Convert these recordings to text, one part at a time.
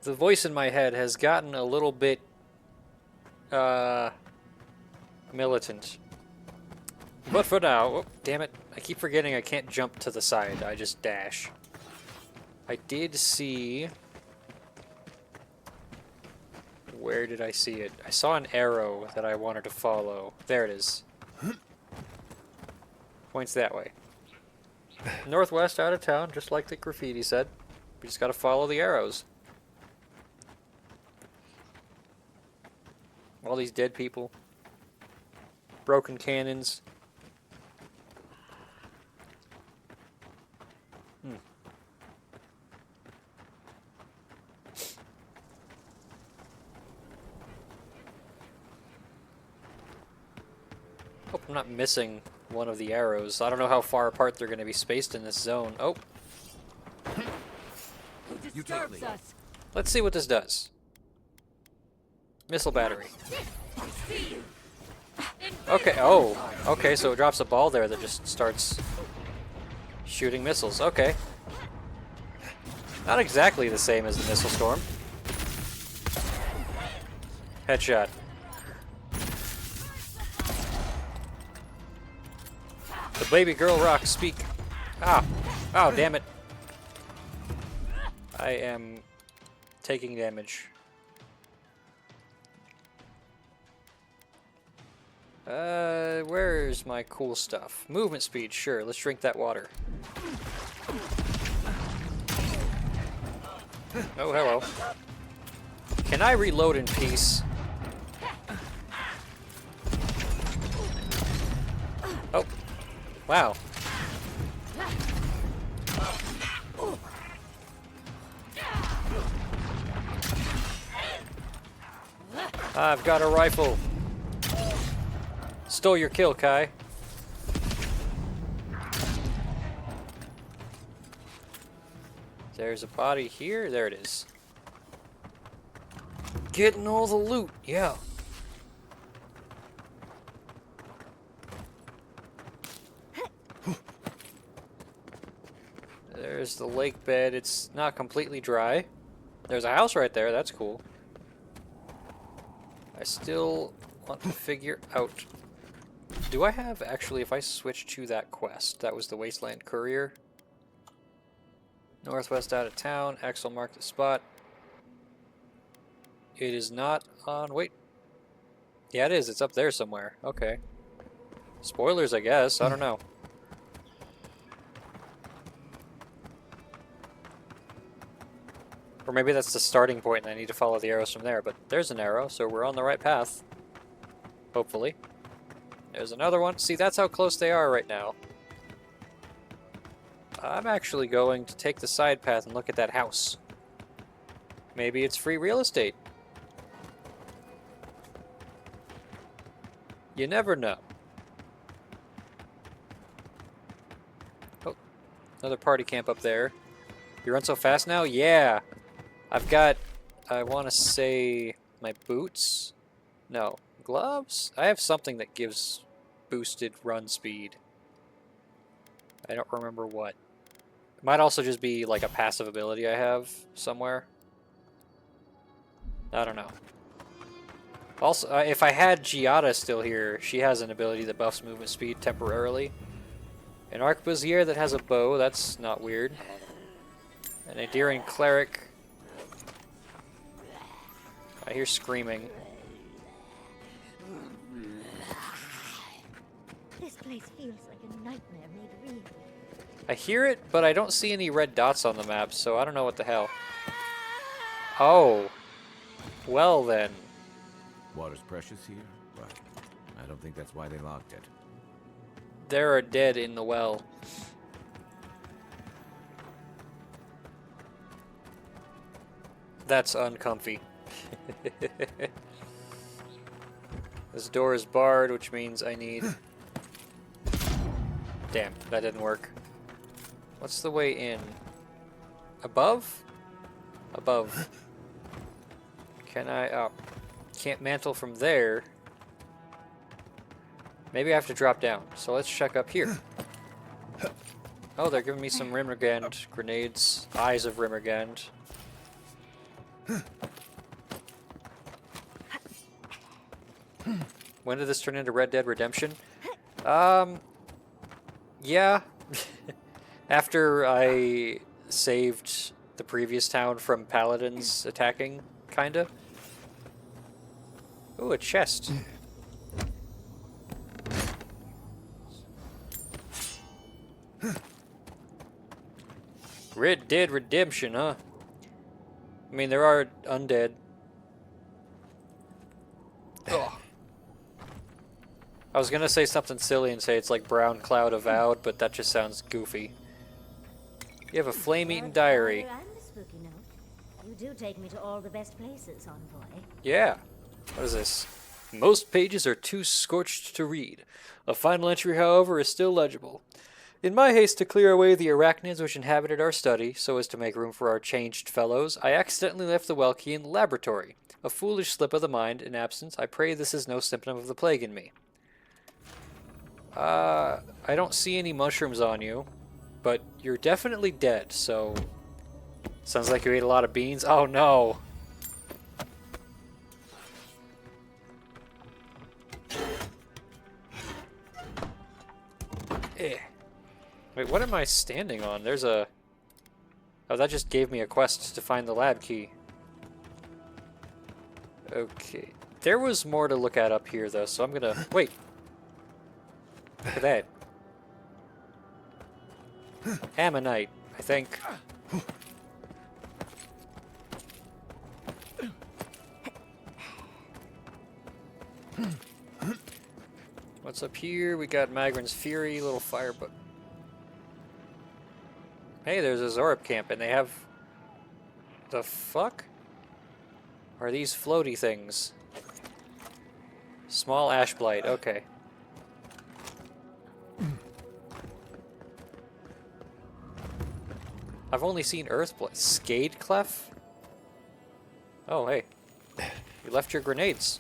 The voice in my head has gotten a little bit militant. But for now, oh, damn it, I keep forgetting I can't jump to the side, I just dash. I did see... Where did I see it? I saw an arrow that I wanted to follow. There it is. Points that way. Northwest out of town, just like the graffiti said. We just gotta follow the arrows. All these dead people. Broken cannons. Hope I'm not missing one of the arrows. I don't know how far apart they're going to be spaced in this zone. Oh. Who disturbs us? Let's see what this does. Missile battery. Okay, oh. Okay, so it drops a ball there that just starts shooting missiles. Okay. Not exactly the same as the missile storm. Headshot. The baby girl rock, speak. Ah. Oh, damn it. I am taking damage. Where's my cool stuff? Movement speed, sure. Let's drink that water. Oh, hello. Can I reload in peace? Oh. Wow. I've got a rifle. Stole your kill, Kai. There's a body here. There it is. Getting all the loot. Yeah. There's the lake bed. It's not completely dry. There's a house right there. That's cool. I still want to figure out... Do I have... Actually, if I switch to that quest, that was the Wasteland Courier. Northwest out of town. Axel marked the spot. It is not on... Wait. Yeah, it is. It's up there somewhere. Okay. Spoilers, I guess. I don't know. Or maybe that's the starting point and I need to follow the arrows from there. But there's an arrow, so we're on the right path. Hopefully. There's another one. See, that's how close they are right now. I'm actually going to take the side path and look at that house. Maybe it's free real estate. You never know. Oh, another party camp up there. You run so fast now? Yeah. I've got, I want to say, my boots? No. Gloves? I have something that gives boosted run speed. I don't remember what. It might also just be like a passive ability I have somewhere. I don't know. Also, if I had Giada still here, she has an ability that buffs movement speed temporarily. An Arquebusier that has a bow, that's not weird. An Adirian Cleric. I hear screaming. This place feels like a nightmare made real. I hear it, but I don't see any red dots on the map, so I don't know what the hell. Oh. Well then. Water's precious here, but I don't think that's why they locked it. There are dead in the well. That's uncomfy. This door is barred, which means I need... Damn, that didn't work. What's the way in? Above? Above. Can I... Oh. Can't mantle from there. Maybe I have to drop down. So let's check up here. Oh, they're giving me some Rimmergand grenades. Eyes of Rimmergand. When did this turn into Red Dead Redemption? Yeah. After I saved the previous town from paladins attacking, kinda. Ooh, a chest. Red Dead Redemption, huh? I mean, there are undead. Ugh. I was gonna say something silly and say it's like Brown Cloud Avowed, but that just sounds goofy. You have a flame-eaten diary. And a spooky note. You do take me to all the best places, envoy. Yeah. What is this? Most pages are too scorched to read. A final entry, however, is still legible. In my haste to clear away the arachnids which inhabited our study, so as to make room for our changed fellows, I accidentally left the well key in the laboratory. A foolish slip of the mind. In absence, I pray this is no symptom of the plague in me. I don't see any mushrooms on you, but you're definitely dead, so... Sounds like you ate a lot of beans. Oh no! Eh. Wait, what am I standing on? There's a... Oh, that just gave me a quest to find the lab key. Okay. There was more to look at up here, though, so I'm gonna... Wait! Look at that. Ammonite, I think. What's up here? We got Magrin's Fury, little fire, but... Hey, there's a Zorb camp, and they have... The fuck? Are these floaty things? Small ash blight, okay. I've only seen earth blight. Scaedclef? Oh, hey. You left your grenades.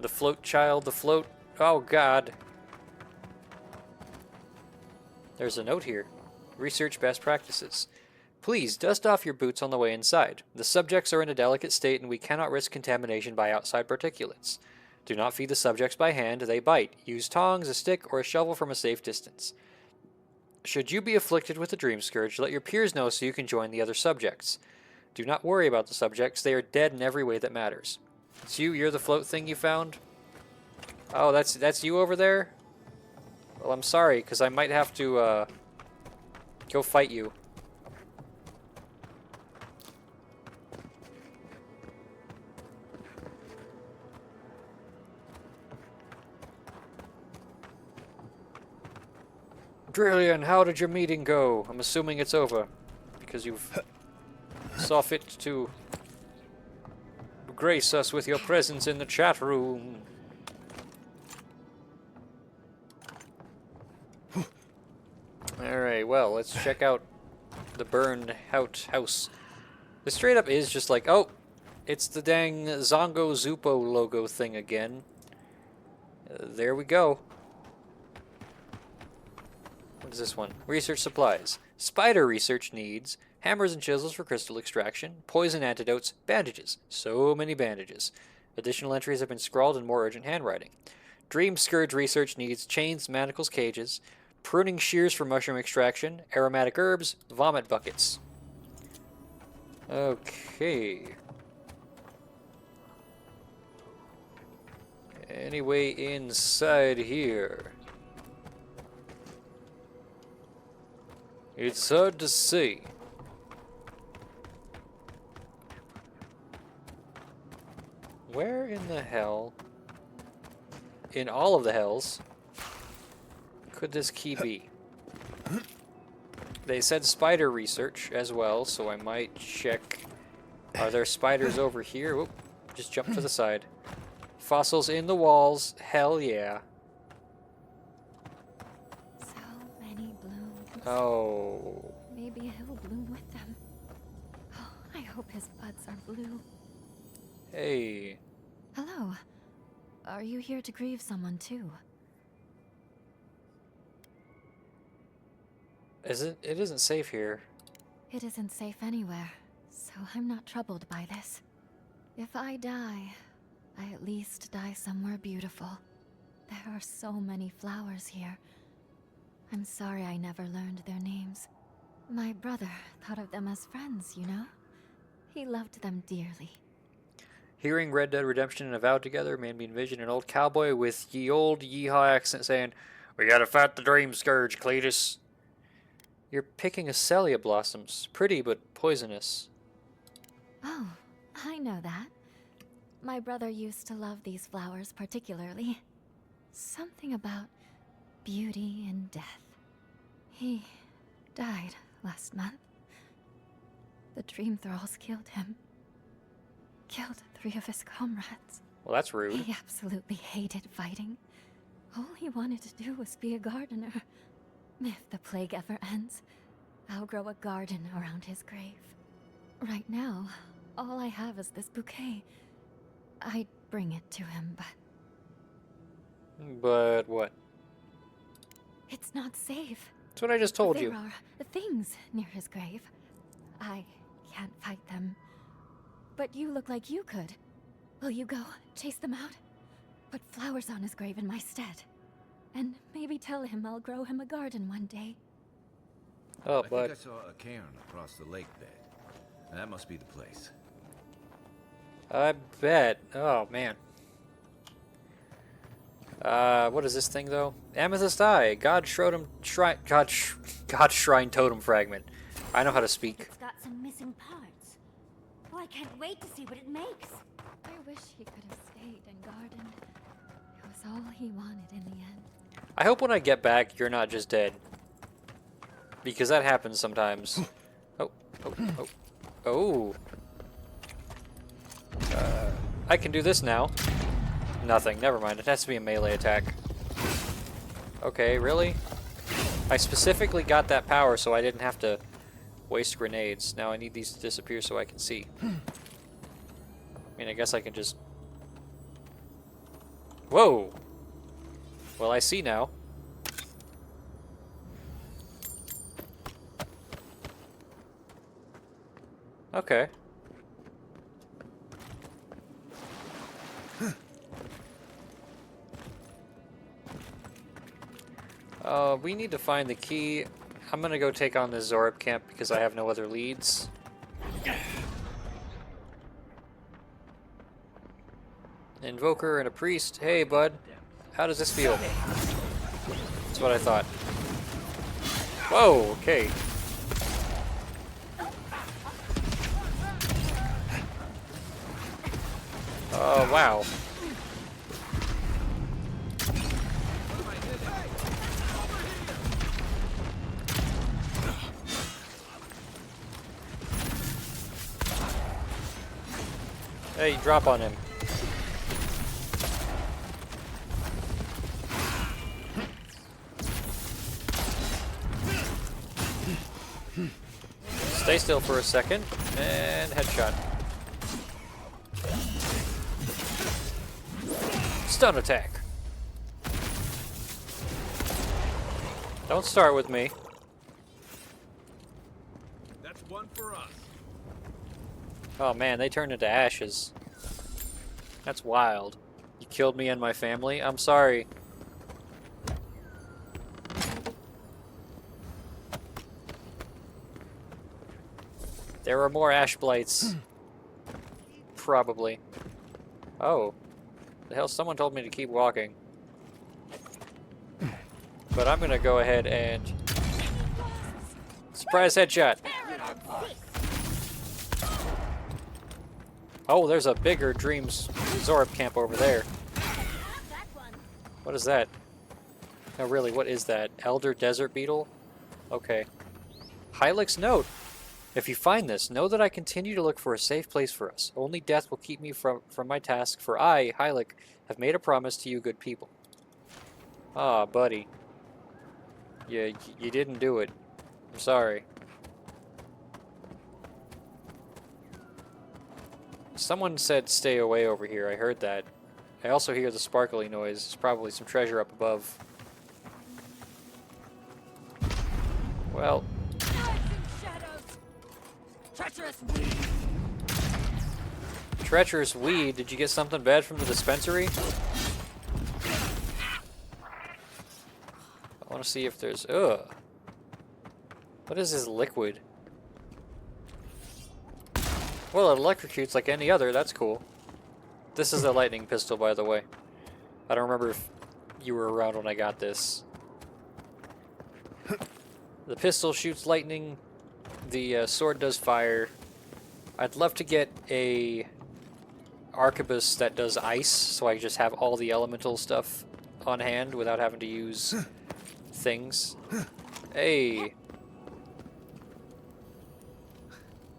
The float child, the float... Oh, God. There's a note here. Research best practices. Please, dust off your boots on the way inside. The subjects are in a delicate state and we cannot risk contamination by outside particulates. Do not feed the subjects by hand, they bite. Use tongs, a stick, or a shovel from a safe distance. Should you be afflicted with a dream scourge, let your peers know so you can join the other subjects. Do not worry about the subjects, they are dead in every way that matters. It's you, you're the float thing you found? Oh, that's you over there? Well, I'm sorry, because I might have to, go fight you. Drillian, how did your meeting go? I'm assuming it's over, because you've saw fit to grace us with your presence in the chat room. Alright, well, let's check out the burned out house. This straight up is just like, oh, it's the dang Zongo Zupo logo thing again. There we go. What is this one? Research supplies. Spider research needs hammers and chisels for crystal extraction, poison antidotes, bandages. So many bandages. Additional entries have been scrawled in more urgent handwriting. Dream Scourge research needs chains, manacles, cages, pruning shears for mushroom extraction, aromatic herbs, vomit buckets. Okay. Anyway, inside here. It's hard to see. Where in the hell, in all of the hells, could this key be? They said spider research as well, so I might check. Are there spiders over here? Whoop, just jump to the side. Fossils in the walls. Hell yeah. So many blooms. Oh. Maybe he'll bloom with them. Oh, I hope his buds are blue. Hey. Hello. Are you here to grieve someone too? It isn't safe here. It isn't safe anywhere, so I'm not troubled by this. If I die, I at least die somewhere beautiful. There are so many flowers here. I'm sorry I never learned their names. My brother thought of them as friends, you know? He loved them dearly. Hearing Red Dead Redemption and Avowed together made me envision an old cowboy with ye old yeehaw accent saying, "We gotta fight the dream scourge, Cletus." You're picking Acelia blossoms. Pretty, but poisonous. Oh, I know that. My brother used to love these flowers particularly. Something about beauty and death. He died last month. The dream thralls killed him. Killed 3 of his comrades. Well, that's rude. He absolutely hated fighting. All he wanted to do was be a gardener. If the plague ever ends, I'll grow a garden around his grave. Right now, all I have is this bouquet. I'd bring it to him, but But what? it's not safe. That's what I just told There you. are things near his grave. I can't fight them. But you look like you could. Will you go chase them out? Put flowers on his grave in my stead. And maybe tell him I'll grow him a garden one day. Oh, I but think I saw a cairn across the lake bed. That must be the place. I bet. Oh, man. What is this thing, though? Amethyst Eye. God Shrine Totem Fragment. I know how to speak. It's got some missing parts. Oh, I can't wait to see what it makes. I wish he could have stayed and gardened. It was all he wanted in the end. I hope when I get back, you're not just dead. Because that happens sometimes. Oh, oh, oh, oh. I can do this now. Nothing, never mind. It has to be a melee attack. Okay, really? I specifically got that power so I didn't have to waste grenades. Now I need these to disappear so I can see. I mean, I guess I can just... Whoa! Well, I see now. Okay. We need to find the key. I'm gonna go take on this Zorb camp because I have no other leads. Invoker and a priest. Hey, bud. How does this feel? That's what I thought. Whoa, okay. Oh, wow. Hey, drop on him. Stay still for a second, and headshot. Stun attack. Don't start with me. That's one for us. Oh man, they turned into ashes. That's wild. You killed me and my family? I'm sorry. There are more ash blights. Probably. Oh. The hell, someone told me to keep walking. But I'm gonna go ahead and... Surprise headshot! Oh, there's a bigger Dreams Zorb camp over there. What is that? No, really, what is that? Elder Desert Beetle? Okay. Hylix note. If you find this, know that I continue to look for a safe place for us. Only death will keep me from my task, for I, Hylix, have made a promise to you good people. Ah, buddy. Yeah, you didn't do it. I'm sorry. Someone said stay away over here. I heard that. I also hear the sparkly noise. There's probably some treasure up above. Well. Treacherous weed! Treacherous weed. Did you get something bad from the dispensary? I want to see if there's... Ugh. What is this liquid? Well, it electrocutes like any other. That's cool. This is a lightning pistol, by the way. I don't remember if you were around when I got this. The pistol shoots lightning. The sword does fire. I'd love to get a arquebus that does ice, so I just have all the elemental stuff on hand without having to use things. Hey.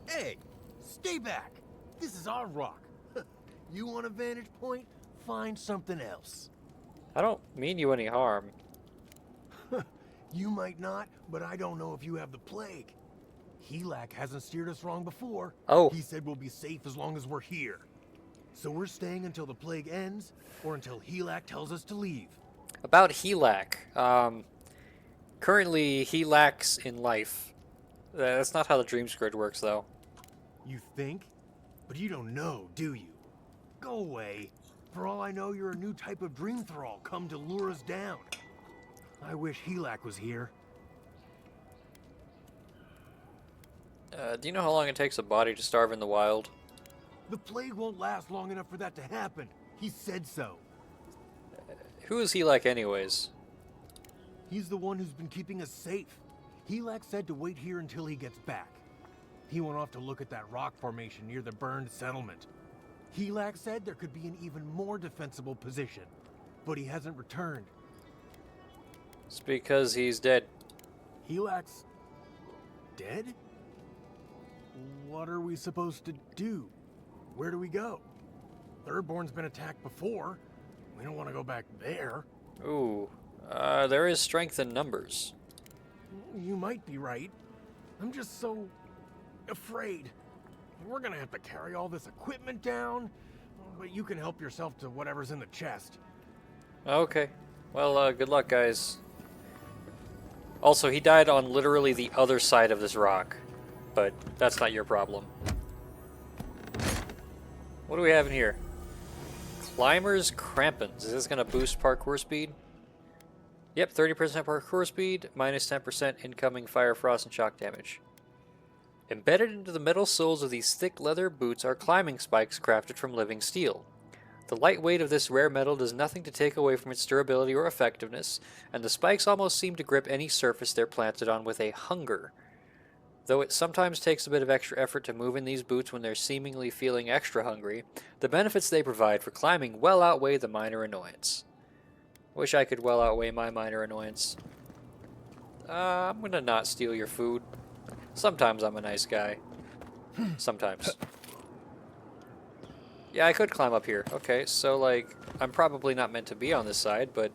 Hey, stay back. This is our rock. You want a vantage point? Find something else. I don't mean you any harm. You might not, but I don't know if you have the plague. Helak hasn't steered us wrong before. Oh. He said we'll be safe as long as we're here. So we're staying until the plague ends, or until Helak tells us to leave. About Helak. Currently, he lacks in life. That's not how the dream scourge works, though. You think? But you don't know, do you? Go away. For all I know, you're a new type of dream thrall come to lure us down. I wish Helak was here. Do you know how long it takes a body to starve in the wild? The plague won't last long enough for that to happen. He said so. Who is Helak anyways? He's the one who's been keeping us safe. Helak said to wait here until he gets back. He went off to look at that rock formation near the burned settlement. Helak said there could be an even more defensible position, but he hasn't returned. It's because he's dead. Helak's dead? What are we supposed to do? Where do we go? Thirdborn's been attacked before. We don't want to go back there. Ooh. There is strength in numbers. You might be right. I'm just so afraid. We're gonna have to carry all this equipment down, but you can help yourself to whatever's in the chest. Okay. Well, good luck, guys. Also, he died on literally the other side of this rock, but that's not your problem. What do we have in here? Climber's Crampons. Is this going to boost parkour speed? Yep, 30% parkour speed, minus 10% incoming fire, frost, and shock damage. Embedded into the metal soles of these thick leather boots are climbing spikes crafted from living steel. The light weight of this rare metal does nothing to take away from its durability or effectiveness, and the spikes almost seem to grip any surface they're planted on with a hunger. Though it sometimes takes a bit of extra effort to move in these boots when they're seemingly feeling extra hungry, the benefits they provide for climbing well outweigh the minor annoyance. Wish I could well outweigh my minor annoyance. I'm gonna not steal your food. Sometimes I'm a nice guy. Sometimes. Yeah, I could climb up here. Okay, so, like, I'm probably not meant to be on this side, but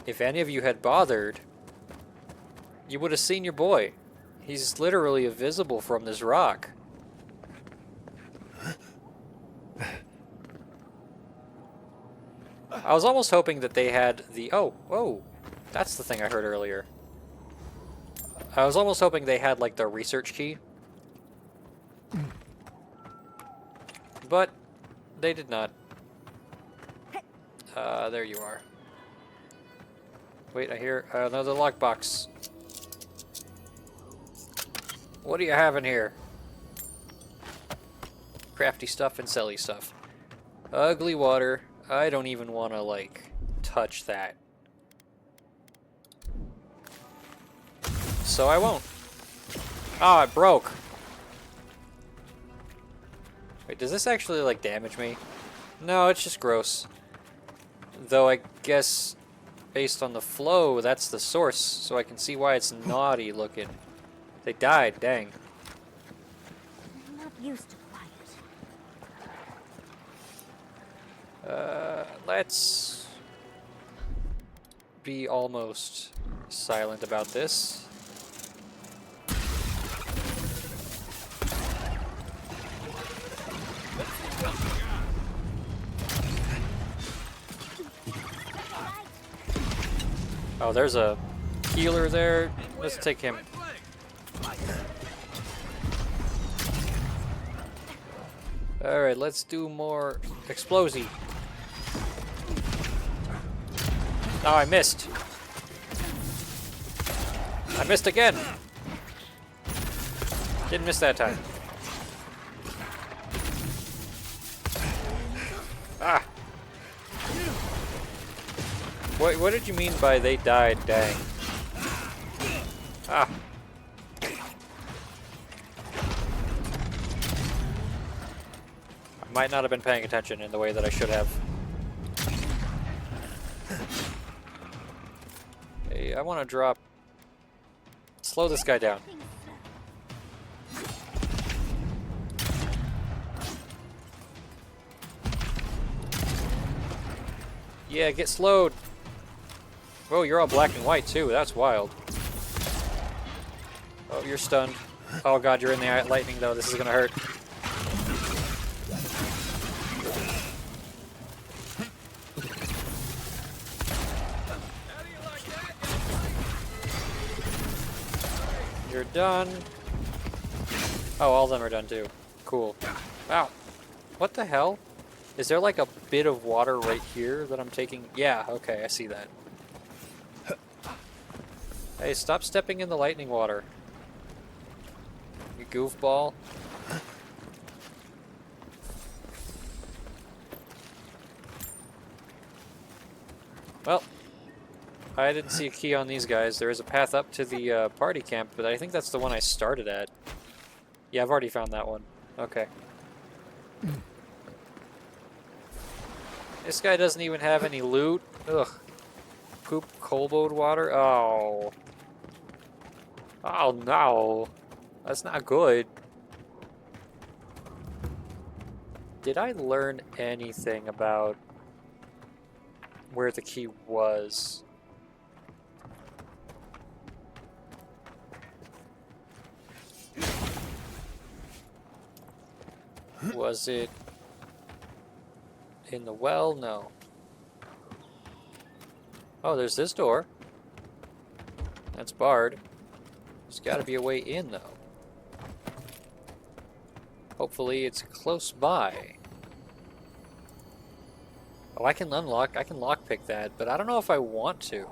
if any of you had bothered, you would have seen your boy. He's literally invisible from this rock. I was almost hoping that they had the... Oh, that's the thing I heard earlier. I was almost hoping they had, like, the research key. But they did not. There you are. Wait, I hear another lockbox. What do you have in here? Crafty stuff and selly stuff. Ugly water. I don't even want to, like, touch that. So I won't. Ah, it broke. Wait, does this actually, like, damage me? No, it's just gross. Though I guess, based on the flow, that's the source, so I can see why it's naughty looking. They died, dang. I'm not used to quiet. Let's be almost silent about this. Oh, there's a healer there. Let's take him. Alright, let's do more explosive. Oh, I missed. I missed again. Didn't miss that time. Ah. What did you mean by they died, dang? Ah. I might not have been paying attention in the way that I should have. Hey, I want to drop... Slow this guy down. Yeah, get slowed. Whoa, you're all black and white too. That's wild. Oh, you're stunned. Oh god, you're in the lightning though. This is gonna hurt. You're done. Oh, all of them are done too. Cool. Wow. What the hell? Is there like a bit of water right here that I'm taking? Yeah, okay, I see that. Hey, stop stepping in the lightning water. You goofball. Well, I didn't see a key on these guys. There is a path up to the party camp, but I think that's the one I started at. Yeah, I've already found that one. Okay. This guy doesn't even have any loot. Ugh. Poop kobold water? Oh. Oh no. That's not good. Did I learn anything about where the key was? Was it in the well? No. Oh, there's this door. That's barred. There's got to be a way in, though. Hopefully it's close by. Oh, I can lockpick that, but I don't know if I want to.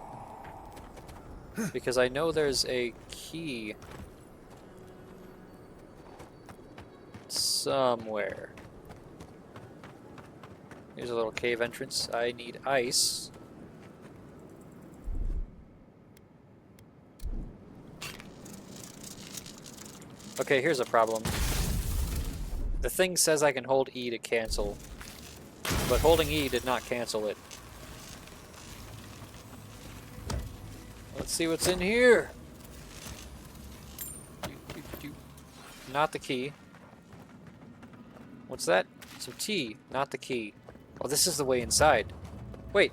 Because I know there's a key somewhere. Here's a little cave entrance. I need ice. Okay, here's a problem. The thing says I can hold E to cancel, but holding E did not cancel it. Let's see what's in here. Not the key. What's that? Some tea, not the key. Oh, this is the way inside. Wait.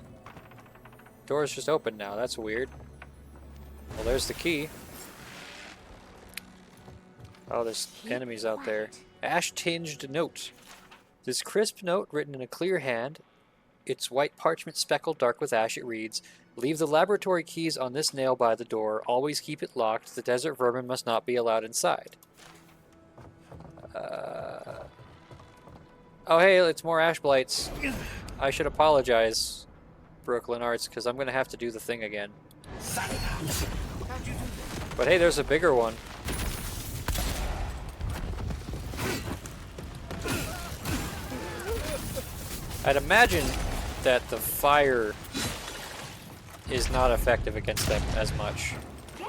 Door's just open now. That's weird. Well, there's the key. Oh, there's enemies out there. Ash-tinged note. This crisp note, written in a clear hand, its white parchment speckled dark with ash, it reads, "Leave the laboratory keys on this nail by the door. Always keep it locked. The desert vermin must not be allowed inside." Oh, hey, it's more ash blights. I should apologize, Brooklyn Arts, because I'm going to have to do the thing again. But hey, there's a bigger one. I'd imagine that the fire is not effective against them as much.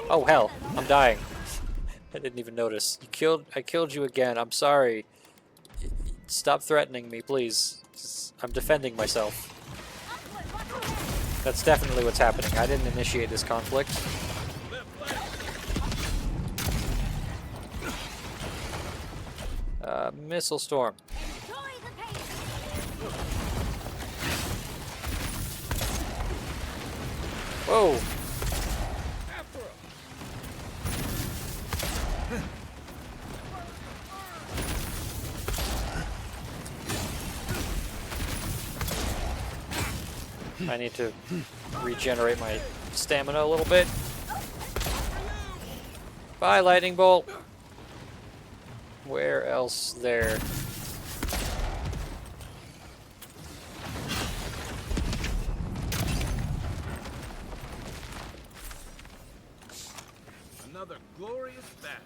Oh hell, I'm dying. I didn't even notice. I killed you again. I'm sorry. Stop threatening me, please. I'm defending myself. That's definitely what's happening. I didn't initiate this conflict. Missile storm. Whoa! I need to regenerate my stamina a little bit. Bye, lightning bolt. Where else there? another glorious battle.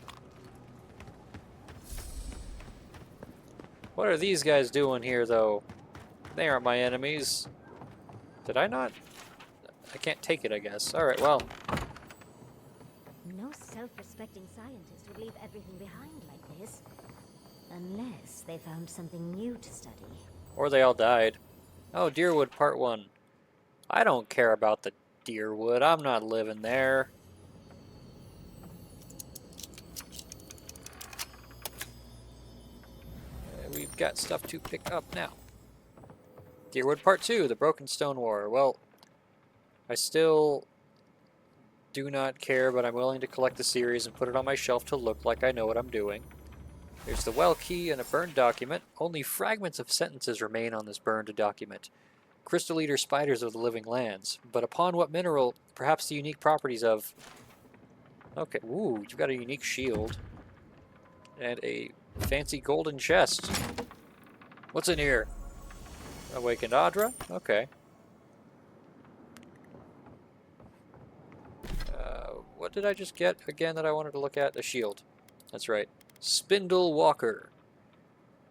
What are these guys doing here, though? They aren't my enemies. Did I not? I can't take it, I guess. Alright, well. No self-respecting scientist would leave everything behind like this. Unless they found something new to study. Or they all died. Oh, Deerwood Part 1. I don't care about the Deerwood. I'm not living there. We've got stuff to pick up now. Deerwood Part 2, The Broken Stone War. Well, I still do not care, but I'm willing to collect the series and put it on my shelf to look like I know what I'm doing. There's the Wael key and a burned document. Only fragments of sentences remain on this burned document. Crystal eater spiders of the living lands. But upon what mineral? Perhaps the unique properties of... Okay, ooh, you've got a unique shield. And a fancy golden chest. What's in here? Awakened Adra? Okay. What did I just get again that I wanted to look at? A shield. That's right. Spindle Walker.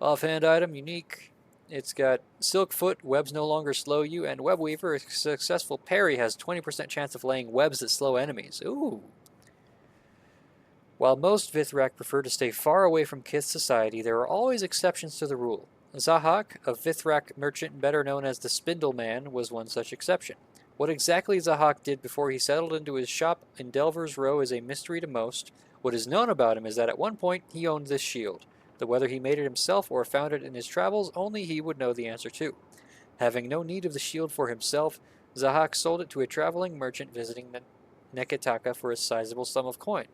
Offhand item, unique. It's got Silk Foot, webs no longer slow you, and Web Weaver, a successful parry, has 20% chance of laying webs that slow enemies. Ooh. While most Vithrak prefer to stay far away from Kith society, there are always exceptions to the rule. Zahak, a Vithrak merchant better known as the Spindle Man, was one such exception. What exactly Zahak did before he settled into his shop in Delver's Row is a mystery to most. What is known about him is that at one point he owned this shield, though whether he made it himself or found it in his travels, only he would know the answer to. Having no need of the shield for himself, Zahak sold it to a traveling merchant visiting Neketaka for a sizable sum of coin,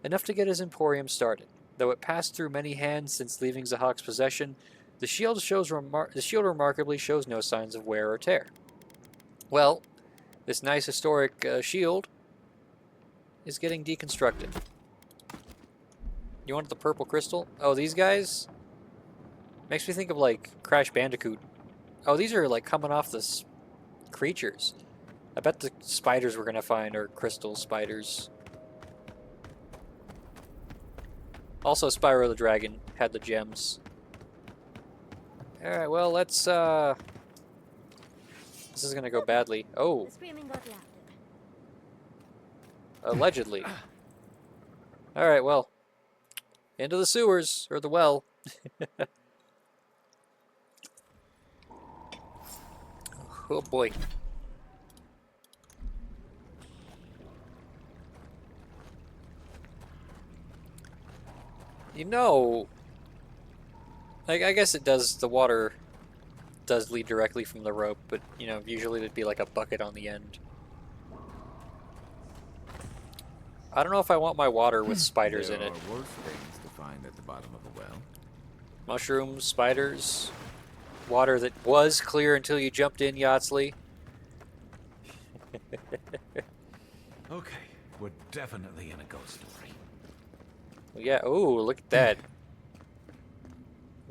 enough to get his emporium started. Though it passed through many hands since leaving Zahak's possession, the shield remarkably shows no signs of wear or tear. Well, this nice historic shield is getting deconstructed. You want the purple crystal? Oh, these guys? Makes me think of, like, Crash Bandicoot. Oh, these are, like, coming off this creatures. I bet the spiders we're gonna find are crystal spiders. Also, Spyro the Dragon had the gems. Alright, well, let's, This is gonna go badly. Oh, The screaming got louder. allegedly. Alright, well. Into the sewers, or the well. Oh boy. You know, I guess it does, the water does lead directly from the rope, but, you know, usually there'd be like a bucket on the end. I don't know if I want my water with spiders in it. There are worse things to find at the bottom of a well. Mushrooms, spiders, water that was clear until you jumped in, Yatsley. Okay, we're definitely in a ghost story. Yeah, ooh, look at that.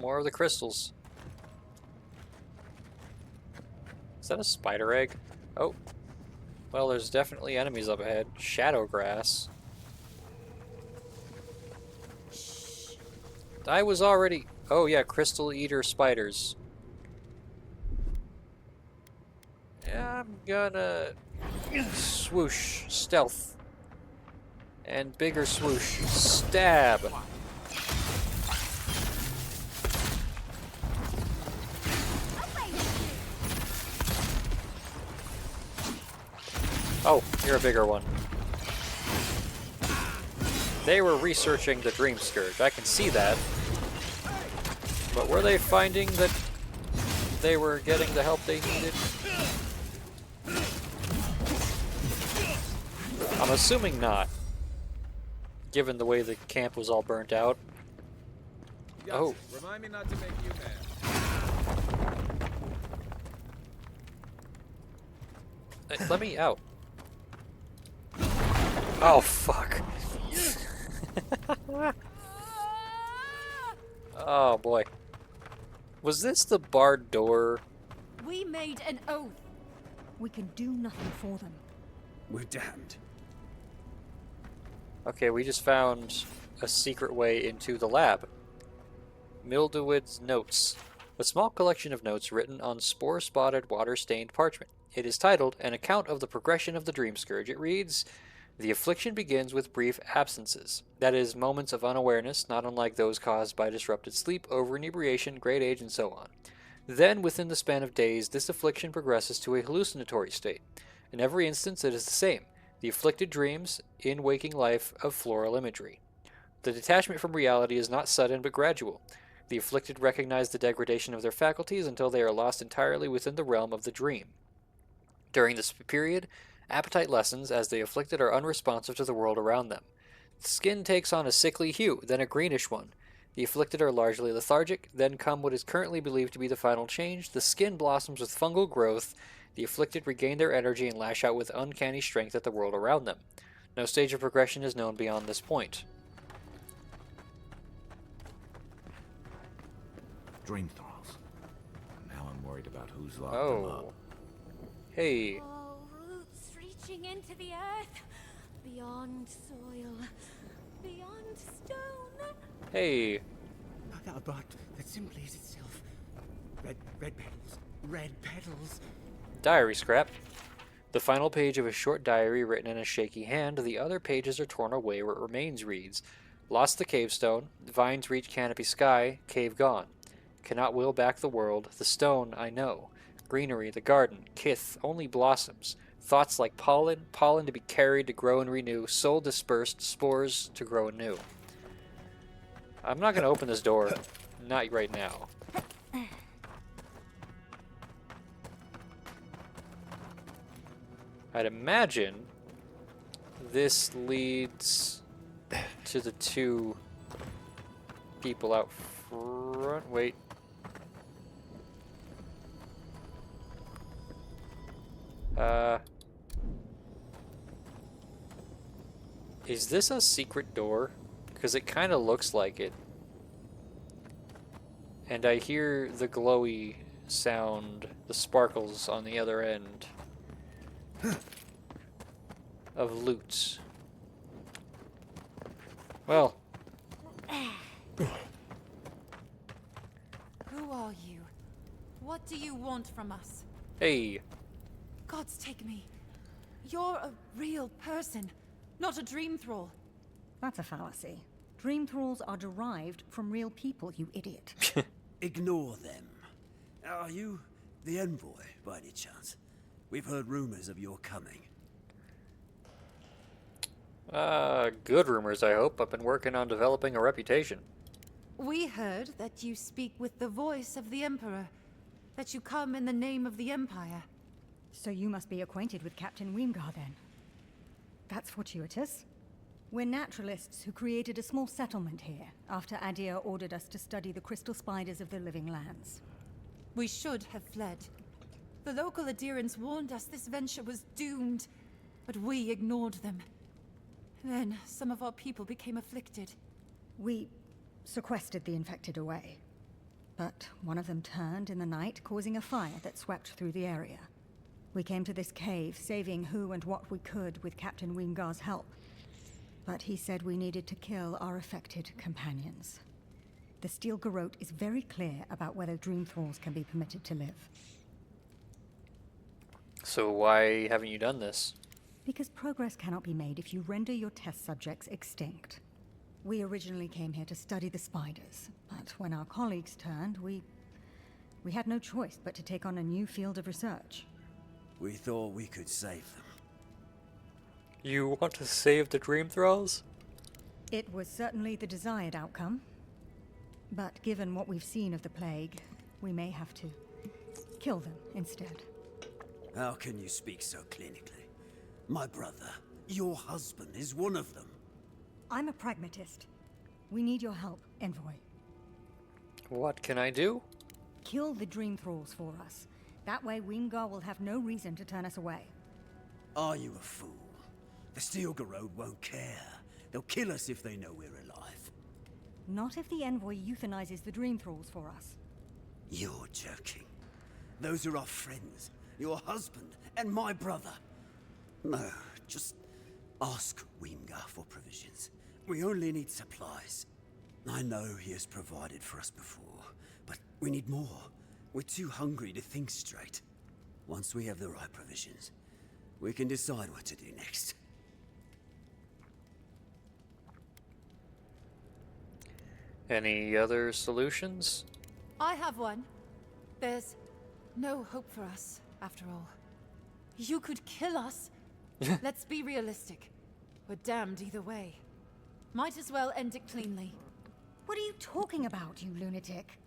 More of the crystals. Is that a spider egg? Oh. Well, there's definitely enemies up ahead. Shadow grass. Shh. I was already... Oh yeah, crystal eater spiders. Yeah, I'm gonna... Swoosh. Stealth. And bigger swoosh. Stab. Oh, you're a bigger one. They were researching the Dream Scourge. I can see that. But were they finding that they were getting the help they needed? I'm assuming not, given the way the camp was all burnt out. Oh. Remind me not to make you mad. Hey, let me out. Oh, fuck. Oh, boy. Was this the barred door? We made an oath. We can do nothing for them. We're damned. Okay, we just found a secret way into the lab. Mildewid's Notes. A small collection of notes written on spore-spotted, water-stained parchment. It is titled, An Account of the Progression of the Dream Scourge. It reads, The affliction begins with brief absences. That is, moments of unawareness, not unlike those caused by disrupted sleep, over-inebriation, great age, and so on. Then, within the span of days, this affliction progresses to a hallucinatory state. In every instance, it is the same. The afflicted dreams, in waking life, of floral imagery. The detachment from reality is not sudden but gradual. The afflicted recognize the degradation of their faculties until they are lost entirely within the realm of the dream. During this period, appetite lessens as the afflicted are unresponsive to the world around them. The skin takes on a sickly hue, then a greenish one. The afflicted are largely lethargic, then come what is currently believed to be the final change. The skin blossoms with fungal growth. The afflicted regain their energy and lash out with uncanny strength at the world around them. No stage of progression is known beyond this point. Dream thralls. Now I'm worried about who's locked them up. Oh. Hey. Oh, roots reaching into the earth, beyond soil, beyond stone. Hey. But that simply is itself. Red petals. Diary scrap. The final page of a short diary written in a shaky hand. The other pages are torn away where it remains reads, Lost the cave stone. Vines reach canopy sky. Cave gone. Cannot will back the world. The stone, I know. Greenery, the garden. Kith, only blossoms. Thoughts like pollen. Pollen to be carried to grow and renew. Soul dispersed. Spores to grow anew. I'm not going to open this door. Not right now. I'd imagine this leads to the two people out front. Wait. Is this a secret door? Because it kind of looks like it. And I hear the glowy sound, the sparkles on the other end of loot. Well. Who are you? What do you want from us? Hey. Gods take me. You're a real person, not a dream thrall. That's a fallacy. Dream thralls are derived from real people, you idiot. Ignore them. Are you the envoy, by any chance? We've heard rumors of your coming. Good rumors, I hope. I've been working on developing a reputation. We heard that you speak with the voice of the Emperor, that you come in the name of the Empire. So you must be acquainted with Captain Weemgar, then. That's fortuitous. We're naturalists who created a small settlement here, after Adir ordered us to study the crystal spiders of the living lands. We should have fled. The local adherents warned us this venture was doomed, but we ignored them. Then, some of our people became afflicted. We sequestered the infected away. But one of them turned in the night, causing a fire that swept through the area. We came to this cave, saving who and what we could with Captain Weemgar's help. But he said we needed to kill our affected companions. The Steel Garrote is very clear about whether Dream Thralls can be permitted to live. So why haven't you done this? Because progress cannot be made if you render your test subjects extinct. We originally came here to study the spiders, but when our colleagues turned, we had no choice but to take on a new field of research. We thought we could save them. You want to save the Dream Thralls? It was certainly the desired outcome. But given what we've seen of the plague, we may have to kill them instead. How can you speak so clinically? My brother, your husband, is one of them. I'm a pragmatist. We need your help, Envoy. What can I do? Kill the Dream Thralls for us. That way Weemgar will have no reason to turn us away. Are you a fool? The Steel Garrote won't care. They'll kill us if they know we're alive. Not if the Envoy euthanizes the Dream Thralls for us. You're joking. Those are our friends, your husband, and my brother. No, just ask Weemgar for provisions. We only need supplies. I know he has provided for us before, but we need more. We're too hungry to think straight. Once we have the right provisions, we can decide what to do next. Any other solutions? I have one. There's no hope for us, after all. You could kill us. Let's be realistic. We're damned either way. Might as well end it cleanly. What are you talking about, you lunatic?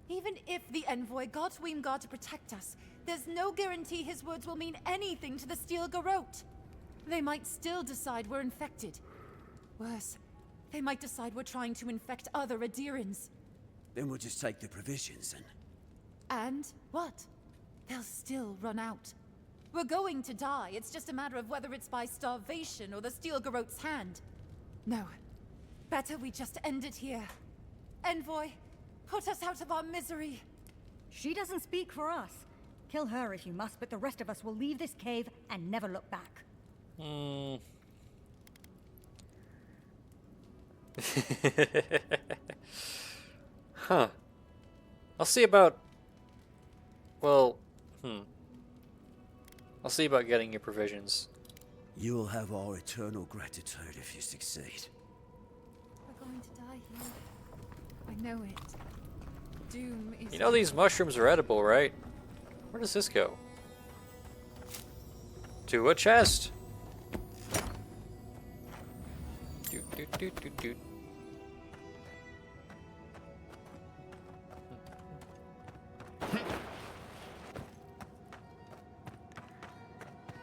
Even if the envoy got Weemgar to protect us, there's no guarantee his words will mean anything to the Steel Garrote. They might still decide we're infected. Worse, they might decide we're trying to infect other Adirans. Then we'll just take the provisions and... And what? They'll still run out. We're going to die. It's just a matter of whether it's by starvation or the Steel Garrote's hand. No. Better we just end it here. Envoy, put us out of our misery. She doesn't speak for us. Kill her if you must, but the rest of us will leave this cave and never look back. Huh. I'll see about... Well, I'll see about getting your provisions. You will have our eternal gratitude if you succeed. We're going to die here. I know it. Doom is... You know these mushrooms are edible, right? Where does this go? To a chest! Doot, doot, doot, doot, doot.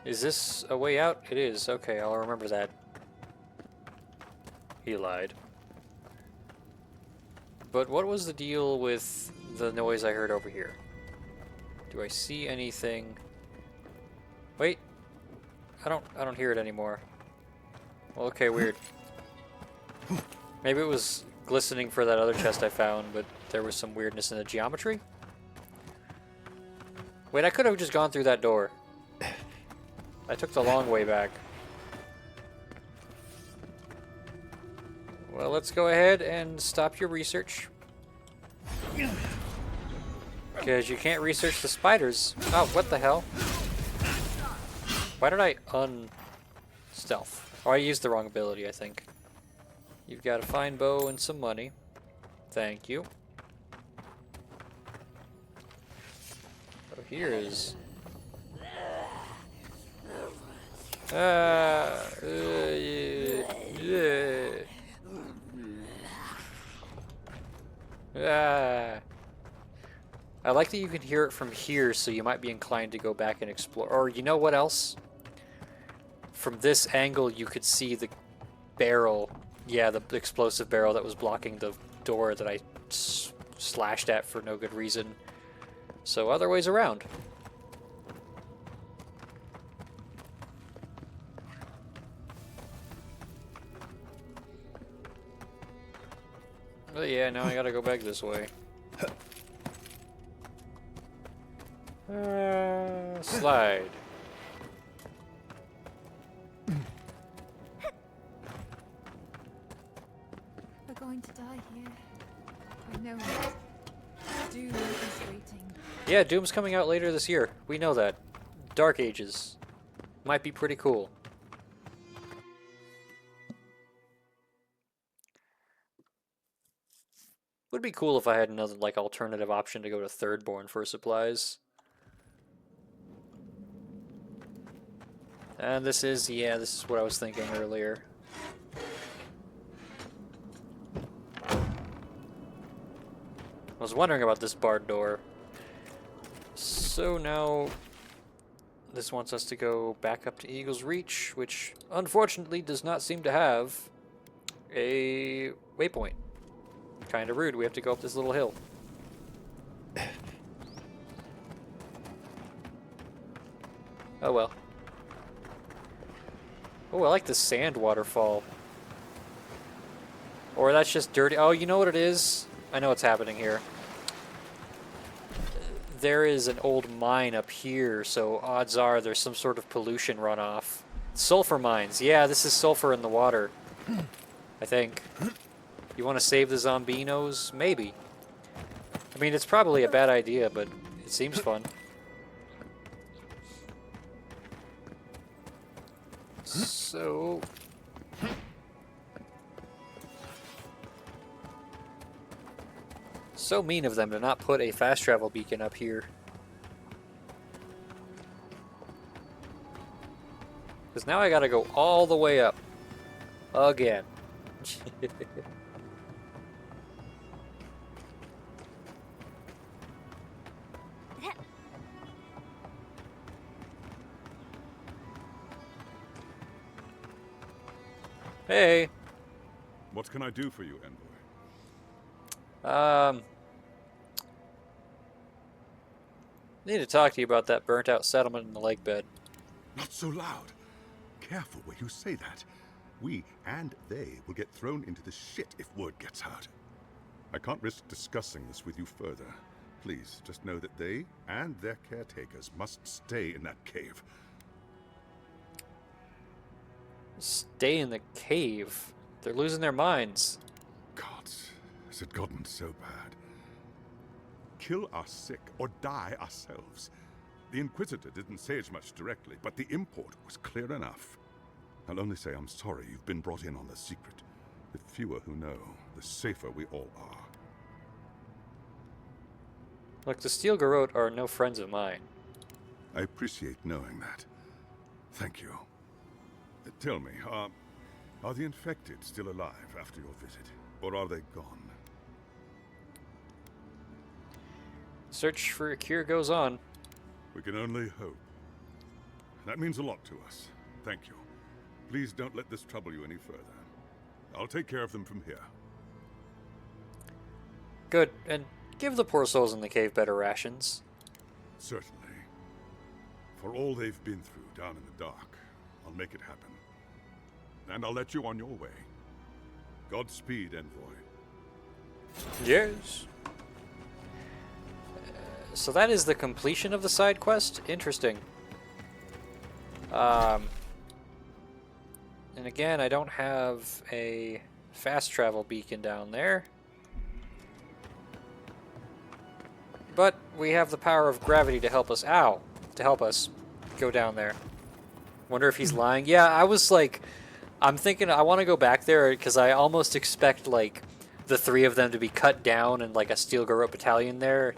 Is this a way out? It is. Okay, I'll remember that. He lied. But what was the deal with the noise I heard over here? Do I see anything? Wait. I don't hear it anymore. Well, okay, weird. Maybe it was glistening for that other chest I found, but there was some weirdness in the geometry? Wait, I could have just gone through that door. I took the long way back. Well, let's go ahead and stop your research. Because you can't research the spiders. Oh, what the hell? Why did I stealth? Oh, I used the wrong ability, I think. You've got a fine bow and some money. Thank you. So here is... I like that you can hear it from here, so you might be inclined to go back and explore. Or you know what else? From this angle, you could see the barrel. Yeah, the explosive barrel that was blocking the door that I slashed at for no good reason. So other ways around. Oh yeah, now I gotta go back this way. Slide. We're going to die here. I know it. Doom is waiting. Yeah, Doom's coming out later this year. We know that. Dark Ages. Might be pretty cool. Would be cool if I had another, like, alternative option to go to Thirdborn for supplies. And this is, yeah, this is what I was thinking earlier. I was wondering about this barred door. So now, this wants us to go back up to Eagle's Reach, which unfortunately does not seem to have a waypoint. Kind of rude, we have to go up this little hill. Oh well. Oh, I like the sand waterfall. Or that's just dirty. Oh, you know what it is? I know what's happening here. There is an old mine up here, so odds are there's some sort of pollution runoff. Sulfur mines. Yeah, this is sulfur in the water. I think. You want to save the zombinos? Maybe. I mean, it's probably a bad idea, but it seems fun. So... So mean of them to not put a fast travel beacon up here. Because now I gotta go all the way up. Again. Hey. What can I do for you, Envoy? Need to talk to you about that burnt out settlement in the lake bed. Not so loud. Careful where you say that. We and they will get thrown into the shit if word gets out. I can't risk discussing this with you further. Please, just know that they and their caretakers must stay in that cave. Stay in the cave? They're losing their minds. Gods, has it gotten so bad? Kill our sick or die ourselves. The Inquisitor didn't say as much directly, but the import was clear enough. I'll only say I'm sorry you've been brought in on the secret. The fewer who know, the safer we all are. Look, the Steel Garrote are no friends of mine. I appreciate knowing that. Thank you. Tell me, are the infected still alive after your visit? Or are they gone? Search for a cure goes on. We can only hope. That means a lot to us. Thank you. Please don't let this trouble you any further. I'll take care of them from here. Good, and give the poor souls in the cave better rations. Certainly. For all they've been through down in the dark, I'll make it happen. And I'll let you on your way. Godspeed, Envoy. Yes. So that is the completion of the side quest? Interesting. And again, I don't have a fast travel beacon down there. But we have the power of gravity to help us out, to help us go down there. Wonder if he's lying. Yeah, I was like, I'm thinking I want to go back there because I almost expect like the three of them to be cut down and like a Steel Garrote battalion there.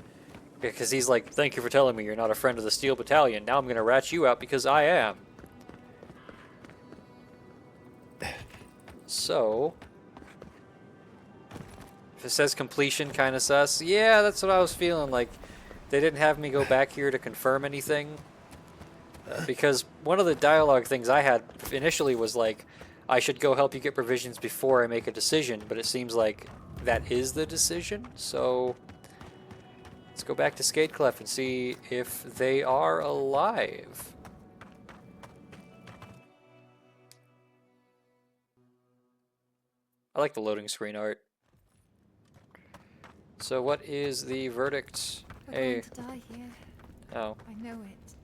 Because he's like, thank you for telling me you're not a friend of the Steel Battalion. Now I'm going to rat you out because I am. So, if it says completion, kind of sus. Yeah, that's what I was feeling. Like, they didn't have me go back here to confirm anything. Because one of the dialogue things I had initially was like, I should go help you get provisions before I make a decision. But it seems like that is the decision. So, let's go back to Scaedclef and see if they are alive. I like the loading screen art. So what is the verdict? We're Hey. going to die here. Oh. I know it.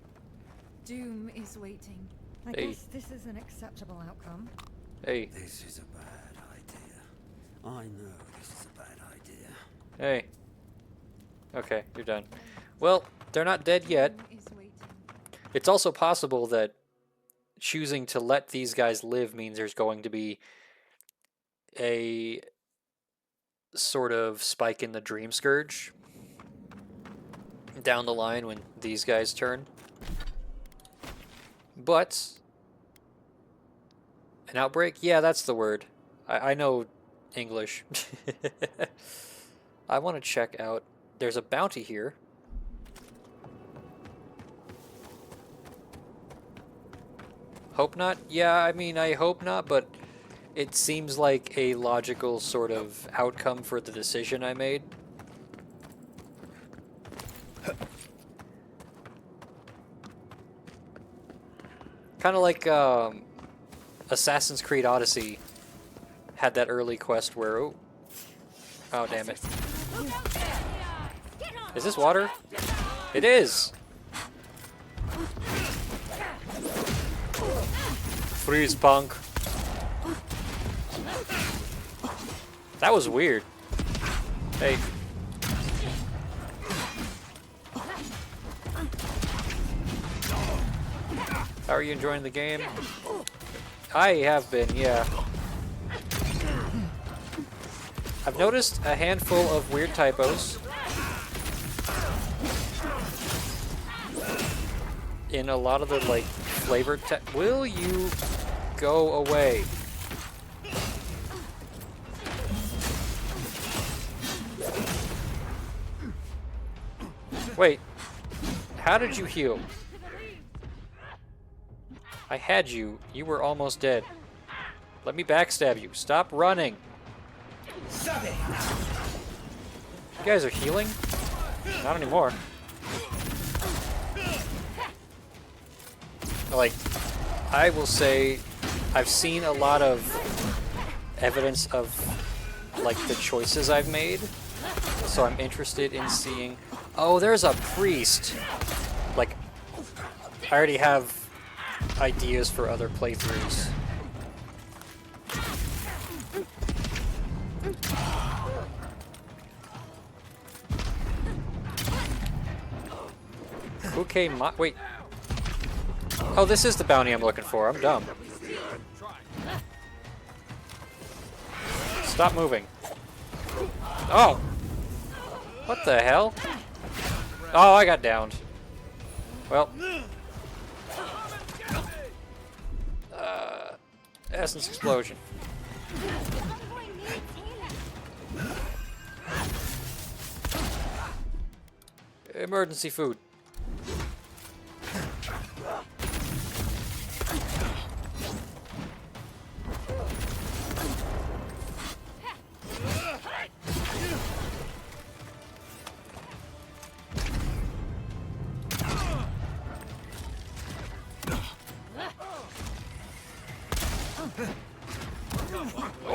Doom is waiting. I Hey. guess this is an acceptable outcome. Hey. This is a bad idea. I know this is a bad idea. Hey. Okay, you're done. Well, they're not dead yet. Doom is waiting. It's also possible that choosing to let these guys live means there's going to be a sort of spike in the Dream Scourge down the line when these guys turn. But an outbreak? Yeah, that's the word. I know English. I want to check out. There's a bounty here. Hope not? Yeah, I mean, I hope not, but it seems like a logical sort of outcome for the decision I made. Kind of like Assassin's Creed Odyssey had that early quest where... Oh, damn it. Is this water? It is! Freeze, punk. That was weird. Hey. How are you enjoying the game? I have been, yeah. I've noticed a handful of weird typos in a lot of the, like, flavored Will you go away? Wait. How did you heal? I had you. You were almost dead. Let me backstab you. Stop running. You guys are healing? Not anymore. Like, I will say, I've seen a lot of evidence of, like, the choices I've made. So I'm interested in seeing... Oh, there's a priest! Like, I already have ideas for other playthroughs. Okay, wait. Oh, this is the bounty I'm looking for. I'm dumb. Stop moving. Oh! What the hell? Oh, I got downed. Well. Essence explosion. Emergency food.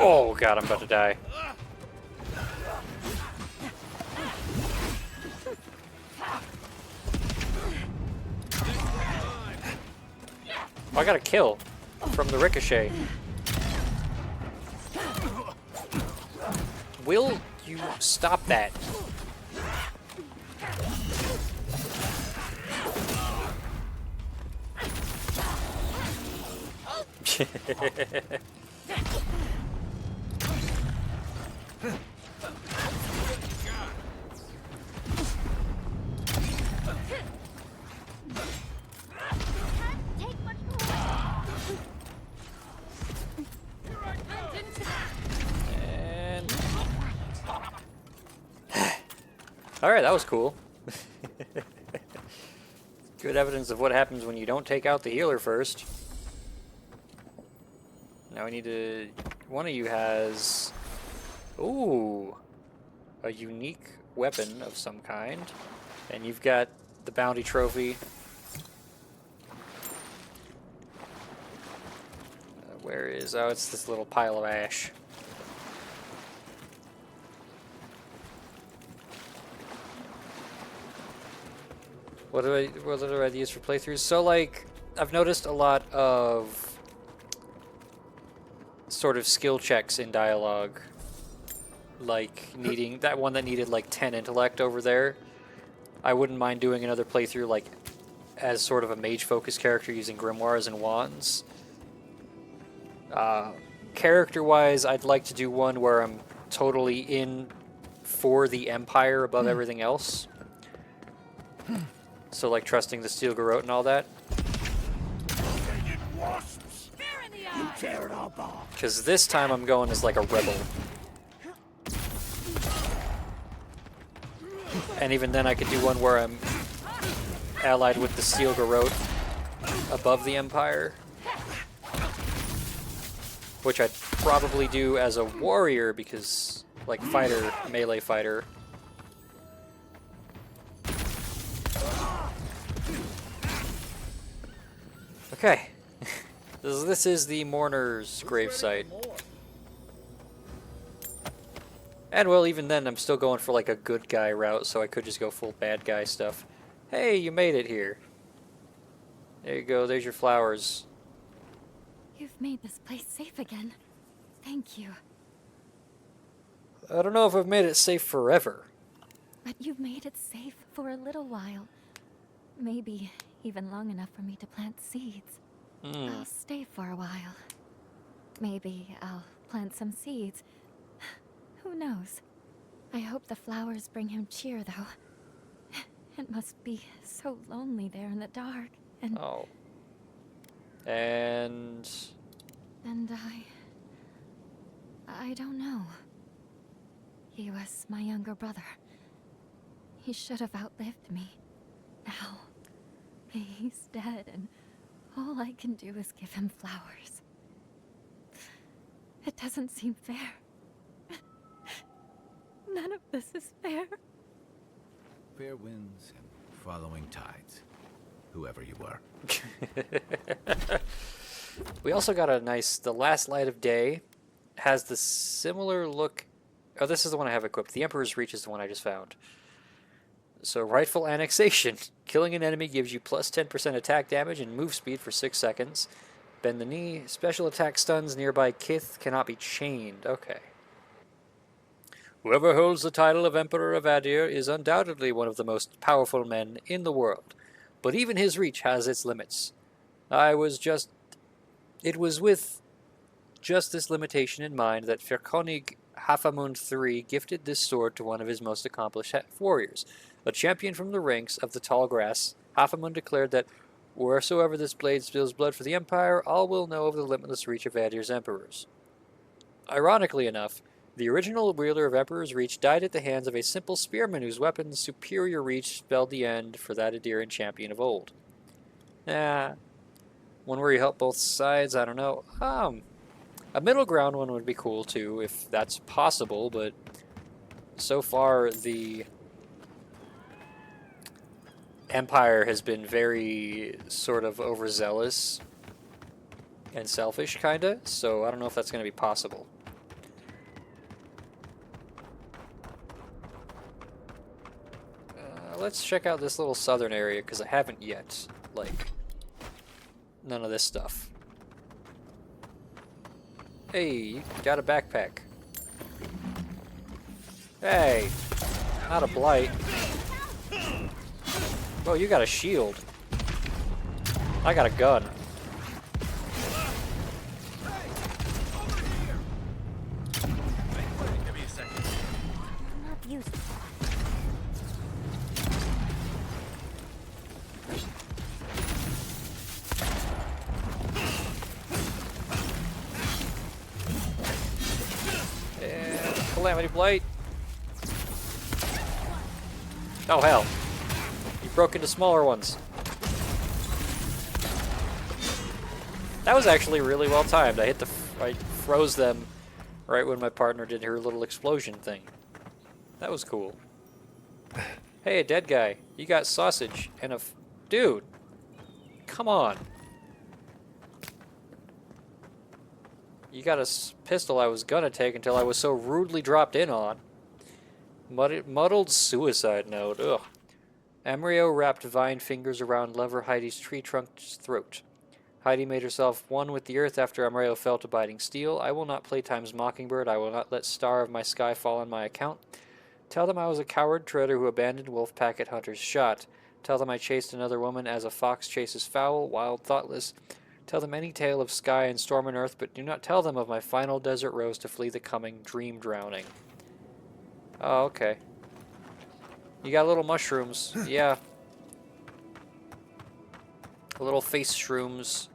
Oh god, I'm about to die. Oh, I got a kill from the ricochet. Will you stop that? Alright, that was cool. Good evidence of what happens when you don't take out the healer first. Now we need to... One of you has... Ooh! A unique weapon of some kind. And you've got the bounty trophy. Where is... Oh, it's this little pile of ash. What other ideas for playthroughs? So, like, I've noticed a lot of sort of skill checks in dialogue. Like, needing... That one that needed, like, 10 intellect over there. I wouldn't mind doing another playthrough, like, as sort of a mage-focused character using grimoires and wands. Character-wise, I'd like to do one where I'm totally in for the Empire above everything else. So, like, trusting the Steel Garrote and all that. Because this time I'm going as, like, a rebel. And even then I could do one where I'm allied with the Steel Garrote above the Empire. Which I'd probably do as a warrior because, like, fighter, melee fighter. Okay. This is the mourner's gravesite. And, well, even then, I'm still going for, like, a good guy route, so I could just go full bad guy stuff. Hey, you made it here. There you go, there's your flowers. You've made this place safe again. Thank you. I don't know if I've made it safe forever. But you've made it safe for a little while. Maybe even long enough for me to plant seeds. I'll stay for a while. Maybe I'll plant some seeds. Who knows? I hope the flowers bring him cheer, though. It must be so lonely there in the dark, and... Oh. And I don't know. He was my younger brother. He should have outlived me. Now, he's dead, and all I can do is give him flowers. It doesn't seem fair. None of this is fair. Fair winds and following tides. Whoever you were. We also got a nice, the last light of day has the similar look. Oh, this is the one I have equipped. The Emperor's Reach is the one I just found. So, rightful annexation. Killing an enemy gives you plus 10% attack damage and move speed for 6 seconds. Bend the knee. Special attack stuns nearby kith cannot be chained. Okay. Whoever holds the title of Emperor of Adir is undoubtedly one of the most powerful men in the world. But even his reach has its limits. It was with just this limitation in mind that Ferkonig Hafamund III gifted this sword to one of his most accomplished warriors. A champion from the ranks of the tall grass, Hafamund declared that wheresoever this blade spills blood for the Empire, all will know of the limitless reach of Adir's emperors. Ironically enough, the original wielder of Emperor's Reach died at the hands of a simple spearman whose weapon's superior reach spelled the end for that Adiran champion of old. One where you help both sides, I don't know. A middle ground one would be cool too, if that's possible, but so far the Empire has been very sort of overzealous and selfish, kinda, so I don't know if that's going to be possible. Let's check out this little southern area, because I haven't yet. Like, none of this stuff. Hey, you got a backpack. Hey, not a blight. Oh, you got a shield. I got a gun. Give me a second. I'm not used to that. And Calamity Blight. Oh, hell. You broke into smaller ones. That was actually really well timed. I froze them right when my partner did her little explosion thing. That was cool. Hey, a dead guy. You got sausage and dude. Come on. You got a pistol I was gonna take until I was so rudely dropped in on. Muddled suicide note. Ugh. Amrio wrapped vine fingers around lover Heidi's tree trunk's throat. Heidi made herself one with the earth after Amrio fell to biting steel. I will not play Time's Mockingbird. I will not let Star of my Sky fall on my account. Tell them I was a coward traitor who abandoned Wolfpack at Hunter's shot. Tell them I chased another woman as a fox chases fowl, wild, thoughtless. Tell them any tale of sky and storm and earth, but do not tell them of my final desert rose to flee the coming dream drowning. Oh, okay. You got little mushrooms. Yeah. Little face shrooms.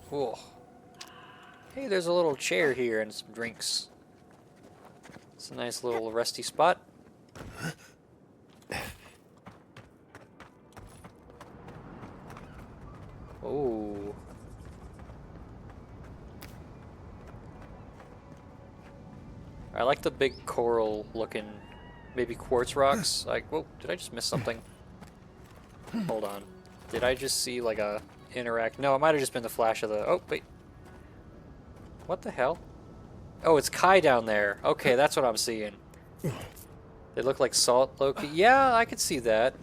Cool. Hey, there's a little chair here and some drinks. It's a nice little resty spot. Oh. I like the big coral looking, maybe quartz rocks. Like, whoa, did I just miss something? Hold on. Did I just see like a interact? No, it might have just been the flash of the, oh, wait. What the hell? Oh, it's Kai down there. Okay, that's what I'm seeing. They look like salt, Loki. Yeah, I could see that.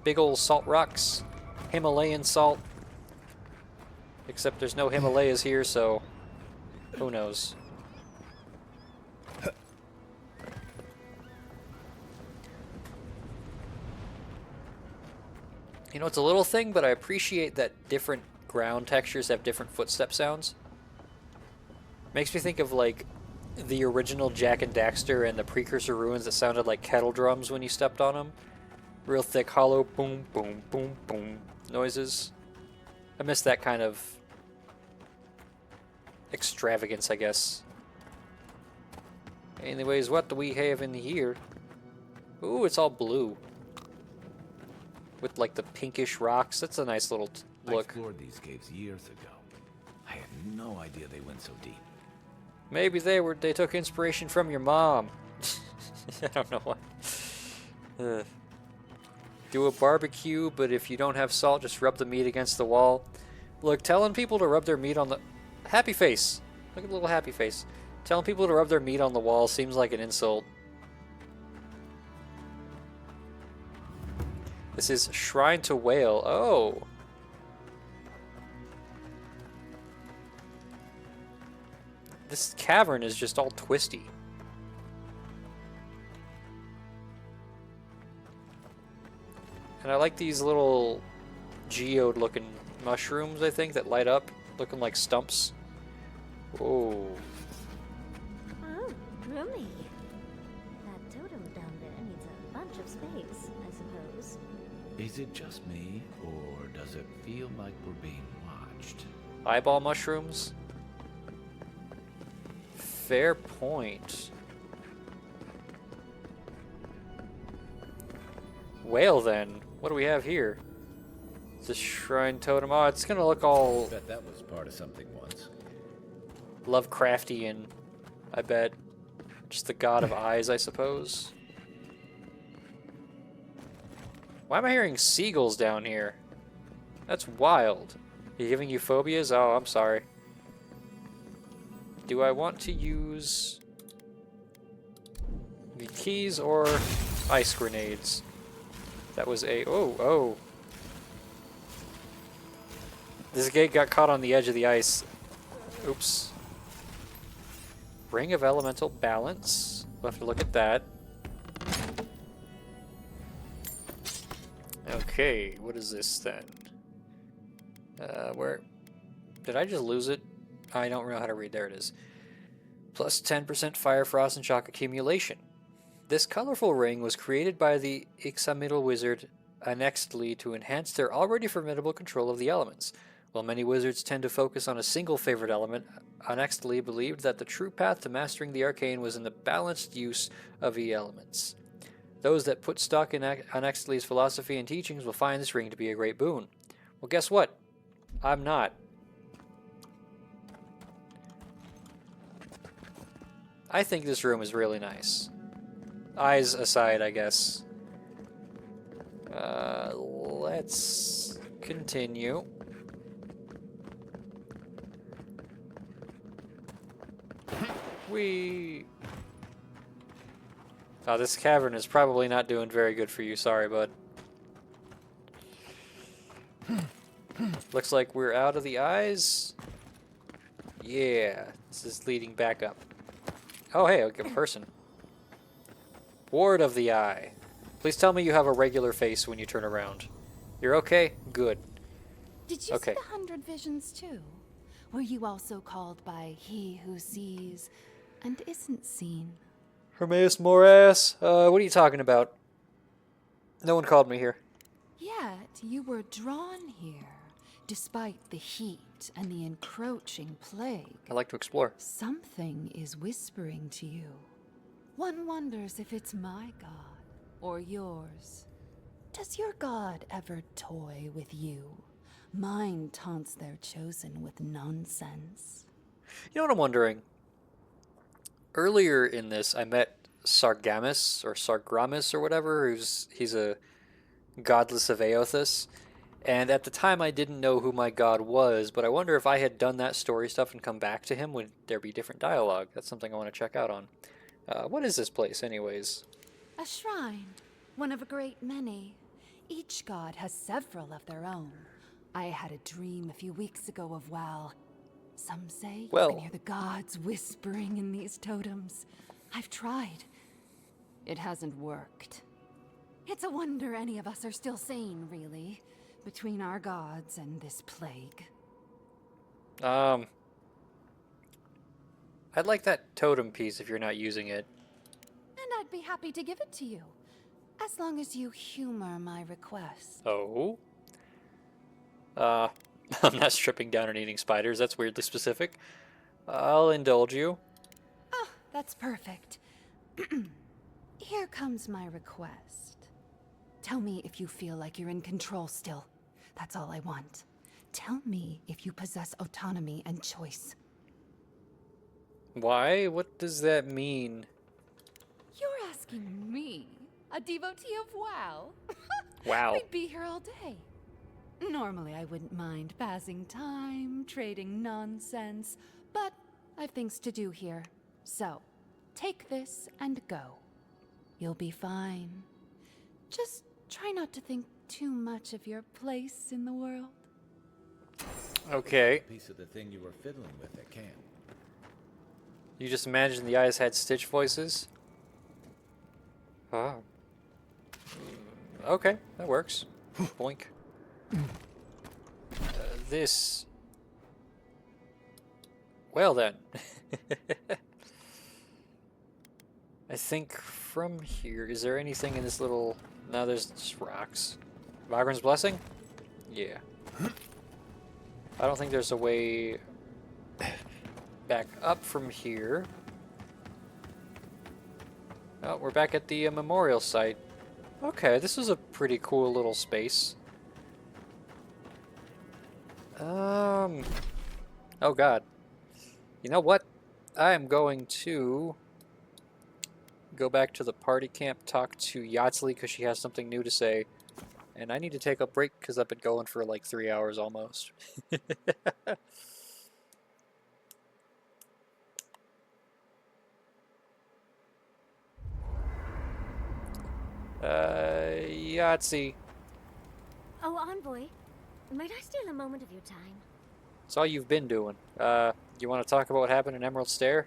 Big old salt rocks. Himalayan salt. Except there's no Himalayas here, so who knows. You know, it's a little thing, but I appreciate that different ground textures have different footstep sounds. Makes me think of, like, the original Jak and Daxter and the precursor ruins that sounded like kettle drums when you stepped on them. Real thick, hollow, boom, boom, boom, boom noises. I miss that kind of extravagance, I guess. Anyways, what do we have in here? Ooh, it's all blue. With, like, the pinkish rocks. That's a nice little look. I explored these caves years ago. I had no idea they went so deep. Maybe they took inspiration from your mom. I don't know why. Do a barbecue, but if you don't have salt, just rub the meat against the wall. Look, telling people to rub their meat on the... Happy face. Look at the little happy face. Telling people to rub their meat on the wall seems like an insult. This is Shrine to Wael. Oh. This cavern is just all twisty. And I like these little geode looking mushrooms, I think, that light up, looking like stumps. Whoa. Oh, roomy. That totem down there needs a bunch of space, I suppose. Is it just me, or does it feel like we're being watched? Eyeball mushrooms? Fair point. Wael, then. What do we have here? The shrine totem. Oh, it's gonna look all Bet that was part of something once. Lovecraftian, I bet. Just the god of eyes, I suppose. Why am I hearing seagulls down here? That's wild. Are you giving you phobias? Oh, I'm sorry. Do I want to use the keys or ice grenades? That was a... Oh. This gate got caught on the edge of the ice. Oops. Ring of Elemental Balance. We'll have to look at that. Okay, what is this then? Where... Did I just lose it? I don't know how to read. There it is. Plus 10% fire, frost, and shock accumulation. This colorful ring was created by the Ixamital wizard Annexedly to enhance their already formidable control of the elements. While many wizards tend to focus on a single favorite element, Annexedly believed that the true path to mastering the arcane was in the balanced use of the elements. Those that put stock in Annexedly's philosophy and teachings will find this ring to be a great boon. Well, guess what? I'm not. I think this room is really nice. Eyes aside, I guess. Let's continue. Oh, this cavern is probably not doing very good for you. Sorry, bud. Looks like we're out of the eyes. Yeah, this is leading back up. Oh, hey, a person. Ward of the Eye. Please tell me you have a regular face when you turn around. You're okay? Good. Did you Okay. see the 100 visions too? Were you also called by he who sees and isn't seen? Hermaeus Moraes? What are you talking about? No one called me here. Yet you were drawn here, despite the heat and the encroaching plague. I like to explore. Something is whispering to you. One wonders if it's my god or yours. Does your god ever toy with you? Mine taunts their chosen with nonsense. You know what I'm wondering? Earlier in this, I met Sargamus, or Sargramus, or whatever. He's a godless of Aothus. And at the time, I didn't know who my god was, but I wonder if I had done that story stuff and come back to him, would there be different dialogue? That's something I want to check out on. What is this place, anyways? A shrine, one of a great many. Each god has several of their own. I had a dream a few weeks ago of Wael. Some say you Well. can hear the gods whispering in these totems. I've tried. It hasn't worked. It's a wonder any of us are still sane, really, between our gods and this plague. I'd like that totem piece if you're not using it. And I'd be happy to give it to you, as long as you humor my request. Oh? I'm not stripping down and eating spiders. That's weirdly specific. I'll indulge you. Oh, that's perfect. Here comes my request. Tell me if you feel like you're in control still. That's all I want. Tell me if you possess autonomy and choice. Why? What does that mean? You're asking me, a devotee of Wael? Wow. We'd be here all day. Normally, I wouldn't mind passing time, trading nonsense, but I've things to do here. So, take this and go. You'll be fine. Just try not to think too much of your place in the world. Okay. Piece of the thing you were fiddling with at camp. You just imagine the eyes had Stitch voices? Oh. Okay, that works. Boink. This... Well then. I think from here, is there anything in this little... No, there's just rocks. Vagrant's Blessing? Yeah. I don't think there's a way back up from here. Oh, we're back at the memorial site. Okay, this is a pretty cool little space. Oh god. You know what? I am going to go back to the party camp, talk to Yatzli because she has something new to say. And I need to take a break because I've been going for like 3 hours almost. Yahtzee. Oh, Envoy, might I steal a moment of your time? That's all you've been doing. You want to talk about what happened in Emerald Stair?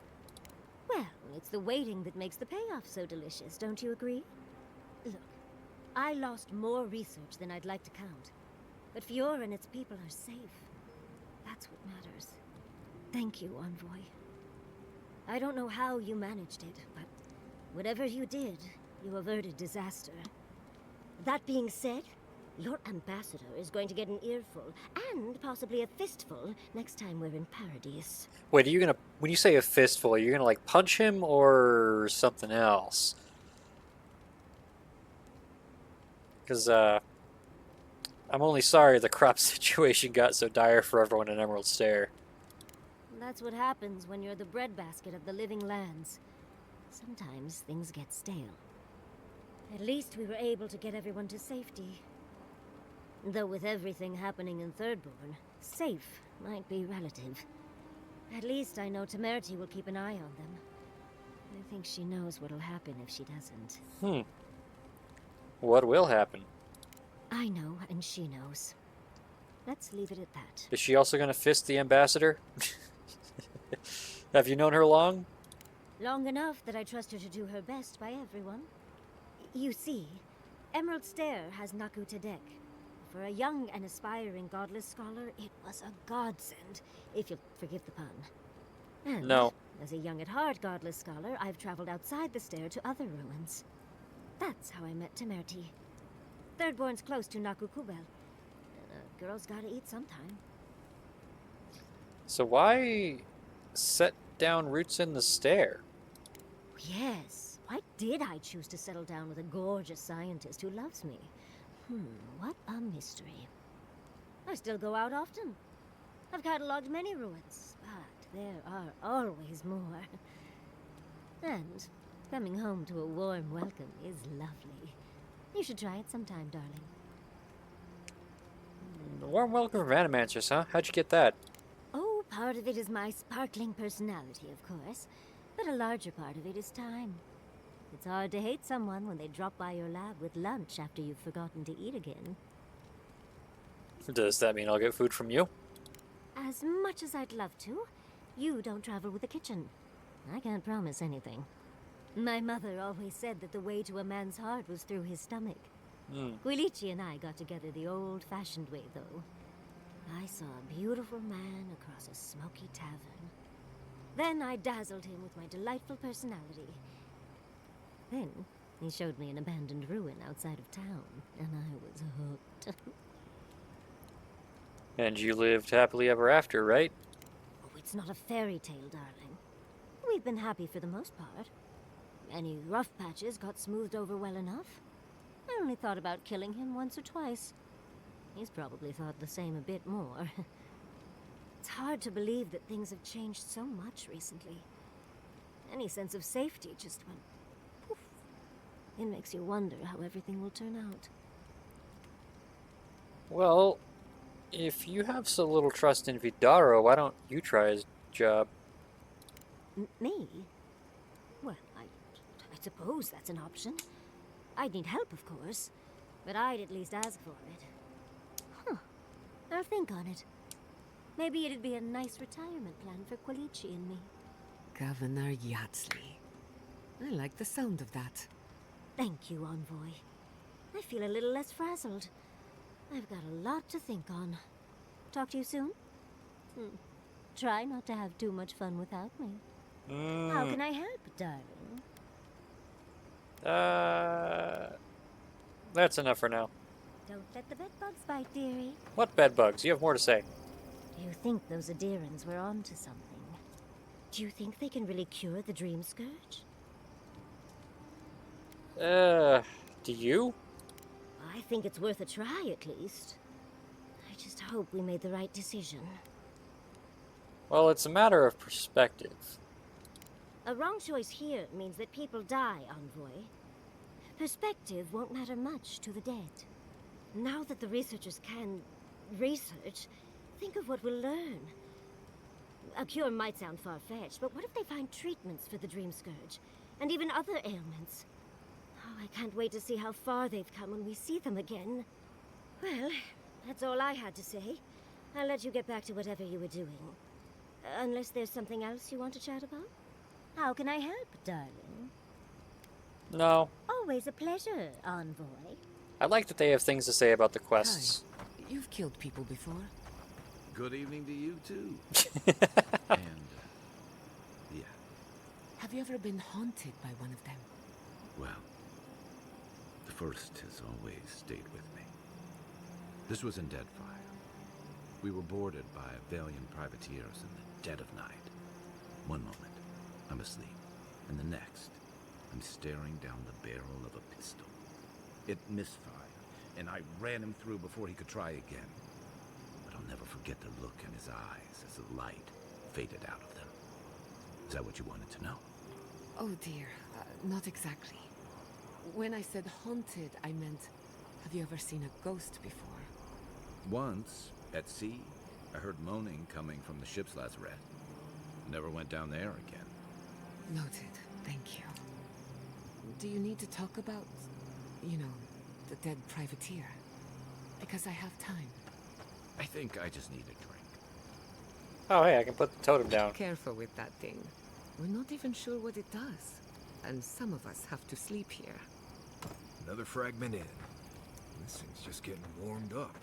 Well, it's the waiting that makes the payoff so delicious, don't you agree? Look, I lost more research than I'd like to count. But Fiora and its people are safe. That's what matters. Thank you, Envoy. I don't know how you managed it, but whatever you did, you averted disaster. That being said, your ambassador is going to get an earful, and possibly a fistful, next time we're in Paradise. Wait, are you gonna... When you say a fistful, are you gonna, like, punch him or something else? Because, I'm only sorry the crop situation got so dire for everyone in Emerald Stair. That's what happens when you're the breadbasket of the living lands. Sometimes things get stale. At least we were able to get everyone to safety. Though with everything happening in Thirdborn, safe might be relative. At least I know Temerity will keep an eye on them. I think she knows what'll happen if she doesn't. What will happen? I know, and she knows. Let's leave it at that. Is she also gonna fist the ambassador? Have you known her long? Long enough that I trust her to do her best by everyone. You see, Emerald Stair has Naku Tedek. For a young and aspiring godless scholar, it was a godsend, if you'll forgive the pun. And No. as a young at heart godless scholar, I've traveled outside the stair to other ruins. That's how I met Temerity. Thirdborn's close to Naku Kubel. A girl's gotta eat sometime. So why set down roots in the stair? Yes, why did I choose to settle down with a gorgeous scientist who loves me? What a mystery. I still go out often. I've catalogued many ruins, but there are always more. And coming home to a warm welcome is lovely. You should try it sometime, darling. The warm welcome from Animancers, huh? How'd you get that? Oh, part of it is my sparkling personality, of course. But a larger part of it is time. It's hard to hate someone when they drop by your lab with lunch after you've forgotten to eat again. Does that mean I'll get food from you? As much as I'd love to, you don't travel with the kitchen. I can't promise anything. My mother always said that the way to a man's heart was through his stomach. Quilici and I got together the old-fashioned way, though. I saw a beautiful man across a smoky tavern. Then I dazzled him with my delightful personality. Then he showed me an abandoned ruin outside of town, and I was hooked. And you lived happily ever after, right? Oh, it's not a fairy tale, darling. We've been happy for the most part. Any rough patches got smoothed over well enough. I only thought about killing him once or twice. He's probably thought the same a bit more. It's hard to believe that things have changed so much recently. Any sense of safety just went poof. It makes you wonder how everything will turn out. Well, if you have so little trust in Vidaro, why don't you try his job? Me? Well, I suppose that's an option. I'd need help, of course, but I'd at least ask for it. Huh. I'll think on it. Maybe it'd be a nice retirement plan for Quilici and me. Governor Yatsley. I like the sound of that. Thank you, Envoy. I feel a little less frazzled. I've got a lot to think on. Talk to you soon? Try not to have too much fun without me. How can I help, darling? That's enough for now. Don't let the bedbugs bite, dearie. What bedbugs? You have more to say. You think those Adirans were onto something? Do you think they can really cure the Dream Scourge? Do you? I think it's worth a try, at least. I just hope we made the right decision. Well, it's a matter of perspective. A wrong choice here means that people die, Envoy. Perspective won't matter much to the dead. Now that the researchers can research, think of what we'll learn. A cure might sound far-fetched, but what if they find treatments for the Dream Scourge? And even other ailments? Oh, I can't wait to see how far they've come when we see them again. Well, that's all I had to say. I'll let you get back to whatever you were doing. Unless there's something else you want to chat about? How can I help, darling? No. Always a pleasure, Envoy. I like that they have things to say about the quests. Hi. You've killed people before. Good evening to you, too. And, yeah. Have you ever been haunted by one of them? Well, the first has always stayed with me. This was in Deadfire. We were boarded by Valiant privateers in the dead of night. One moment, I'm asleep, and the next, I'm staring down the barrel of a pistol. It misfired, and I ran him through before he could try again. But I'll never forget the look in his eyes as the light faded out of them. Is that what you wanted to know? Oh dear, not exactly. When I said haunted, I meant, have you ever seen a ghost before? Once, at sea, I heard moaning coming from the ship's lazarette. Never went down there again. Noted, thank you. Do you need to talk about, you know, the dead privateer? Because I have time. I think I just need a drink. Oh, hey, I can put the totem down. Careful with that thing. We're not even sure what it does. And some of us have to sleep here. Another fragment in. This thing's just getting warmed up.